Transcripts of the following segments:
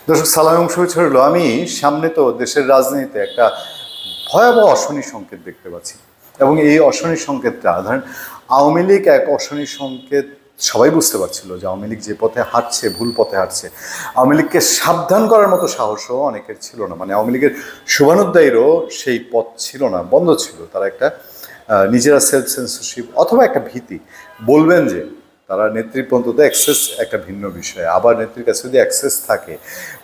দর্শক সালাম এবং শুভেচ্ছা রইল। আমি সামনে তো দেশের রাজনীতিতে একটা ভয়াবহ অশনি সংকেত দেখতে পাচ্ছি, এবং এই অশনি সংকেতটা ধরেন আওয়ামী লীগ এক অশনি সংকেত। সবাই বুঝতে পারছিল যে আওয়ামী লীগ যে পথে হাঁটছে ভুল পথে হাঁটছে। আওয়ামী লীগকে সাবধান করার মতো সাহসও অনেকের ছিল না, মানে আওয়ামী লীগের শুভানুধ্যায়ীরও সেই পথ ছিল না, বন্ধ ছিল। তারা একটা নিজেরা সেলফ সেন্সরশিপ অথবা একটা ভীতি বলবেন যে তারা নেতৃপর্যন্ত অ্যাক্সেস একটা ভিন্ন বিষয়, আবার নেত্রীর কাছে যদি অ্যাক্সেস থাকে,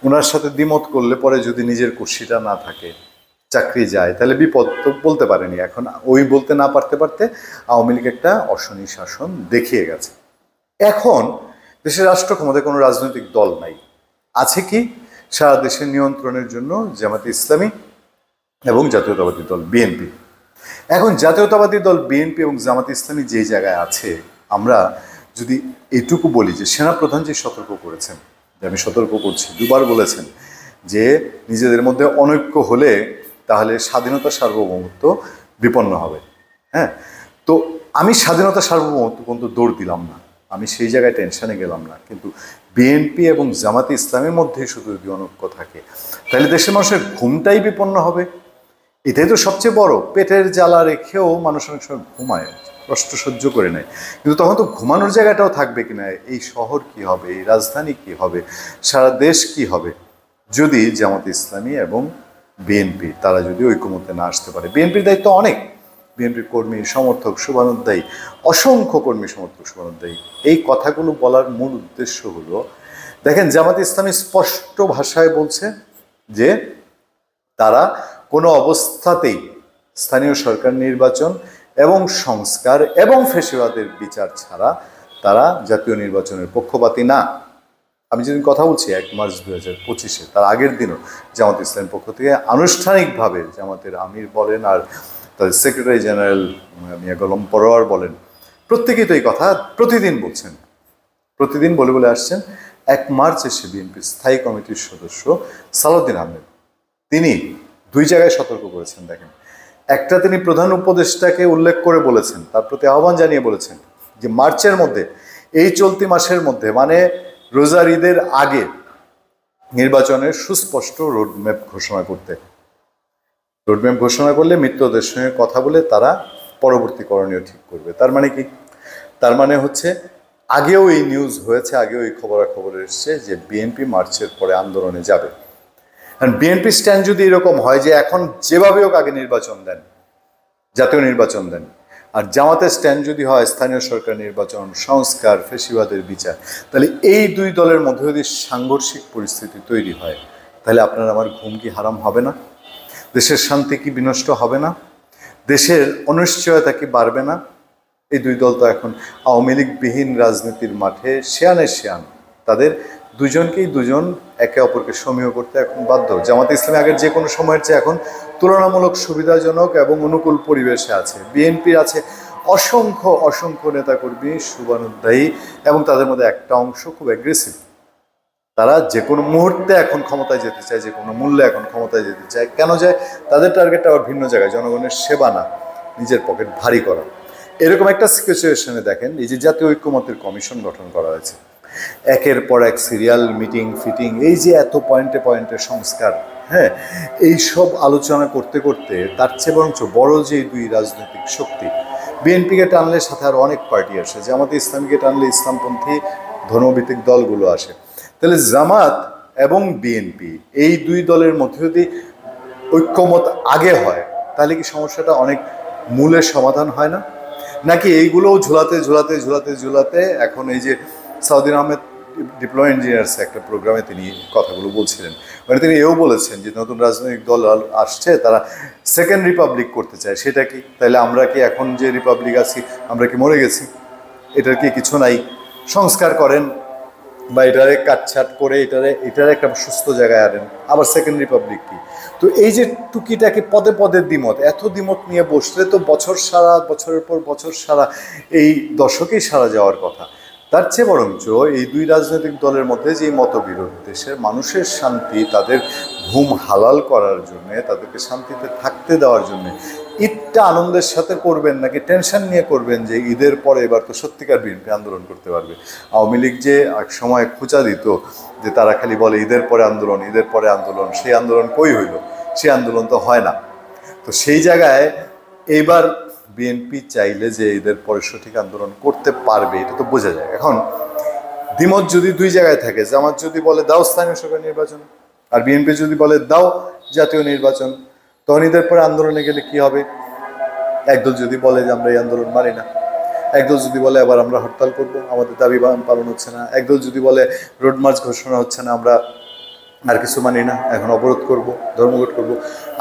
ওনার সাথে দ্বিমত করলে পরে যদি নিজের কুর্সিটা না থাকে, চাকরি যায়, তাহলে বিপদ তো বলতে পারেনি। এখন ওই বলতে না পারতে পারতে আওয়ামী লীগ একটা অশনি শাসন দেখিয়ে গেছে। এখন দেশের রাষ্ট্র ক্ষমতায় কোনো রাজনৈতিক দল নাই, আছে কি সারা দেশের নিয়ন্ত্রণের জন্য জামাতে ইসলামী এবং জাতীয়তাবাদী দল বিএনপি। এখন জাতীয়তাবাদী দল বিএনপি এবং জামাতে ইসলামী যে জায়গায় আছে, আমরা যদি এটুকু বলি যে সেনাপ্রধান যে সতর্ক করেছেন, যে আমি সতর্ক করছি, দুবার বলেছেন যে নিজেদের মধ্যে অনৈক্য হলে তাহলে স্বাধীনতা সার্বভৌমত্ব বিপন্ন হবে। হ্যাঁ, তো আমি স্বাধীনতা সার্বভৌমত্ব পর্যন্ত দৌড় দিলাম না, আমি সেই জায়গায় টেনশনে গেলাম না, কিন্তু বিএনপি এবং জামাতে ইসলামের মধ্যেই শুধু যদি অনৈক্য থাকে তাহলে দেশের মানুষের ঘুমটাই বিপন্ন হবে। এটাই তো সবচেয়ে বড়। পেটের জ্বালা রেখেও মানুষ অনেক সময় ঘুমায়, কষ্ট সহ্য করে নেয়, কিন্তু তখন তো ঘুমানোর জায়গাটাও থাকবে কিনা, এই শহর কি হবে, এই রাজধানী কি হবে, সারা দেশ কি হবে যদি জামাত ইসলামী এবং বিএনপি তারা যদি ঐকমত্যে না আসতে পারে। বিএনপির দায়িত্ব অনেক, বিএনপির কর্মী সমর্থক শুভানুধ্যায়ী, অসংখ্য কর্মী সমর্থক শুভানুধ্যায়ী। এই কথাগুলো বলার মূল উদ্দেশ্য হলো, দেখেন জামাত ইসলামী স্পষ্ট ভাষায় বলছে যে তারা কোনো অবস্থাতেই স্থানীয় সরকার নির্বাচন এবং সংস্কার এবং ফ্যাসিবাদের বিচার ছাড়া তারা জাতীয় নির্বাচনের পক্ষপাতী না। আমি যেদিন কথা বলছি 1 মার্চ 2025, তার আগের দিনও জামাত ইসলামের পক্ষ থেকে আনুষ্ঠানিকভাবে জামাতের আমির বলেন আর তাদের সেক্রেটারি জেনারেল মিয়া গোলাম পরোয়ার বলেন, প্রত্যেকেই তো এই কথা প্রতিদিন বলছেন, প্রতিদিন বলে বলে আসছেন। 1 মার্চ এসে বিএনপির স্থায়ী কমিটির সদস্য সালাউদ্দিন আহমেদ তিনি 2 জায়গায় সতর্ক করেছেন। দেখেন, একটা তিনি প্রধান উপদেষ্টাকে উল্লেখ করে বলেছেন, তার প্রতি আহ্বান জানিয়ে বলেছেন যে মার্চের মধ্যে, এই চলতি মাসের মধ্যে, মানে রোজার ঈদের আগে নির্বাচনের সুস্পষ্ট রোডম্যাপ ঘোষণা করতে। রোডম্যাপ ঘোষণা করলে মিত্রদের সঙ্গে কথা বলে তারা পরবর্তী করণীয় ঠিক করবে। তার মানে কি? তার মানে হচ্ছে আগেও এই নিউজ হয়েছে, আগেও এই খবরাখবর এসছে যে বিএনপি মার্চের পরে আন্দোলনে যাবে। বিএনপি স্ট্যান্ড যদি এরকম হয় যে এখন যেভাবে হোক আগে নির্বাচন দেন, জাতীয় নির্বাচন দেন, আর জামাতের স্ট্যান্ড যদি হয় স্থানীয় সরকার নির্বাচন, সংস্কার, ফ্যাসিবাদের বিচার, তাহলে এই 2 দলের মধ্যে যদি সাংঘর্ষিক পরিস্থিতি তৈরি হয়, তাহলে আপনার আমার ঘুম কি হারাম হবে না? দেশের শান্তি কি বিনষ্ট হবে না? দেশের অনিশ্চয়তা কি বাড়বে না? এই 2 দল তো এখন আওয়ামী লীগবিহীন রাজনীতির মাঠে শেয়ানের শেয়ান, তাদের দুজনকেই দুজন একে অপরকে সমীহ করতে এখন বাধ্য। জামাতে ইসলামী আগের যে কোনো সময়ের চেয়ে এখন তুলনামূলক সুবিধাজনক এবং অনুকূল পরিবেশে আছে। বিএনপির আছে অসংখ্য অসংখ্য নেতাকর্মী শুভানুধ্যায়ী, এবং তাদের মধ্যে একটা অংশ খুব অ্যাগ্রেসিভ। তারা যে কোনো মুহূর্তে এখন ক্ষমতায় যেতে চায়, যে কোনো মূল্যে এখন ক্ষমতায় যেতে চায়। কেন যায়? তাদের টার্গেটটা আবার ভিন্ন জায়গায়, জনগণের সেবা না, নিজের পকেট ভারী করা। এরকম একটা সিচুয়েশনে দেখেন এই যে জাতীয় ঐক্যমত্যের কমিশন গঠন করা হয়েছে, একের পর এক সিরিয়াল মিটিং ফিটিং, এই যে এত পয়েন্টে পয়েন্টে সংস্কার, হ্যাঁ, এই সব আলোচনা করতে করতে তার চেয়ে বরঞ্চ বড় যে 2 রাজনৈতিক শক্তি, বিএনপিকে টানলে সাথে আর অনেক পার্টি আসে, জামাতে ইসলামীকে টানলে ইসলামপন্থী ধর্মভিত্তিক দলগুলো আসে। তাহলে জামাত এবং বিএনপি এই 2 দলের মধ্যে যদি ঐক্যমত আগে হয়, তাহলে কি সমস্যাটা অনেক মূলের সমাধান হয় না? নাকি এইগুলোও ঝুলাতে ঝুলাতে ঝুলাতে ঝুলাতে এখন এই যে সাউদ্দিন আহমেদ ডিপ্লয় ইঞ্জিনিয়ার্স একটা প্রোগ্রামে তিনি কথাগুলো বলছিলেন, মানে তিনি এও বলেছেন যে নতুন রাজনৈতিক দল আসছে, তারা সেকেন্ড রিপাবলিক করতে চায়। সেটা কি? তাহলে আমরা কি এখন যে রিপাবলিক আছি আমরা কি মরে গেছি? এটার কি কিছু নাই? সংস্কার করেন বা এটারে কাটছাট করে এটারে একটা সুস্থ জায়গায় আনেন, আবার সেকেন্ড রিপাবলিক কি? তো এই যে টুকিটাকি পদে পদে দ্বিমত, এত দ্বিমত নিয়ে বসলে তো বছর সারা, বছরের পর বছর সারা, এই দশকেই সারা যাওয়ার কথা। তার চেয়ে বরঞ্চ এই 2 রাজনৈতিক দলের মধ্যে যে মতবিরোধ, দেশের মানুষের শান্তি, তাদের ঘুম হালাল করার জন্যে, তাদেরকে শান্তিতে থাকতে দেওয়ার জন্যে ঈদটা আনন্দের সাথে করবেন নাকি টেনশন নিয়ে করবেন যে ঈদের পরে এবার তো সত্যিকার বিএনপি আন্দোলন করতে পারবে। আওয়ামী লীগ যে এক সময় খোঁচা দিত যে তারা খালি বলে ঈদের পরে আন্দোলন, ঈদের পরে আন্দোলন, সেই আন্দোলন কই হইল? সেই আন্দোলন তো হয় না। তো সেই জায়গায় এইবার বিএনপি চাইলে যে ঈদের পরে সঠিক আন্দোলন করতে পারবে এটা তো বোঝা যায়। এখন দ্বিমত যদি দুই জায়গায় থাকে, জামাত যদি বলে দাও স্থানীয় সরকার নির্বাচন, আর বিএনপি যদি বলে দাও জাতীয় নির্বাচন, তখন ঈদের পরে আন্দোলনে গেলে কি হবে? একদল যদি বলে যে আমরা এই আন্দোলন মানি না, একদল যদি বলে আবার আমরা হরতাল করবো, আমাদের দাবি পালন হচ্ছে না, একদল যদি বলে রোড মার্চ ঘোষণা হচ্ছে না, আমরা আর কিছু মানি না, এখন অবরোধ করব, ধর্মঘট করব।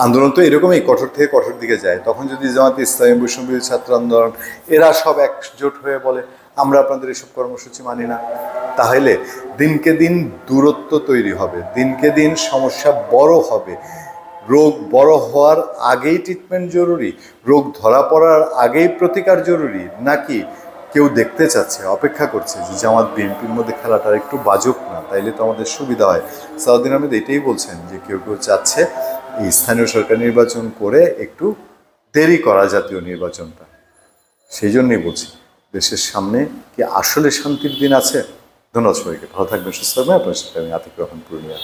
আন্দোলন তো এরকমই কঠোর থেকে কঠোর দিকে যায়। তখন যদি জামাত ইসলামী, বৈষম্য ছাত্র আন্দোলন এরা সব একজোট হয়ে বলে আমরা আপনাদের এসব কর্মসূচি মানি না, তাহলে দিনকে দিন দূরত্ব তৈরি হবে, দিনকে দিন সমস্যা বড় হবে। রোগ বড় হওয়ার আগেই ট্রিটমেন্ট জরুরি, রোগ ধরা পড়ার আগেই প্রতিকার জরুরি, নাকি কেউ দেখতে চাচ্ছে, অপেক্ষা করছে যে জামাত বিএনপির মধ্যে খেলাটা একটু বাজুক না, তাইলে তো আমাদের সুবিধা হয়? সাউদ্দিন আহমেদ এটাই বলছেন যে কেউ কেউ চাচ্ছে এই স্থানীয় সরকার নির্বাচন করে একটু দেরি করা জাতীয় নির্বাচনটা। সেই জন্যই বলছি দেশের সামনে কি আসলে শান্তির দিন আছে? ধন্যবাদ সবাইকে, ভালো থাকবেন, সুস্থ থাকবেন। আপনার সাথে আমি আতিক রহমান পূর্ণিয়া।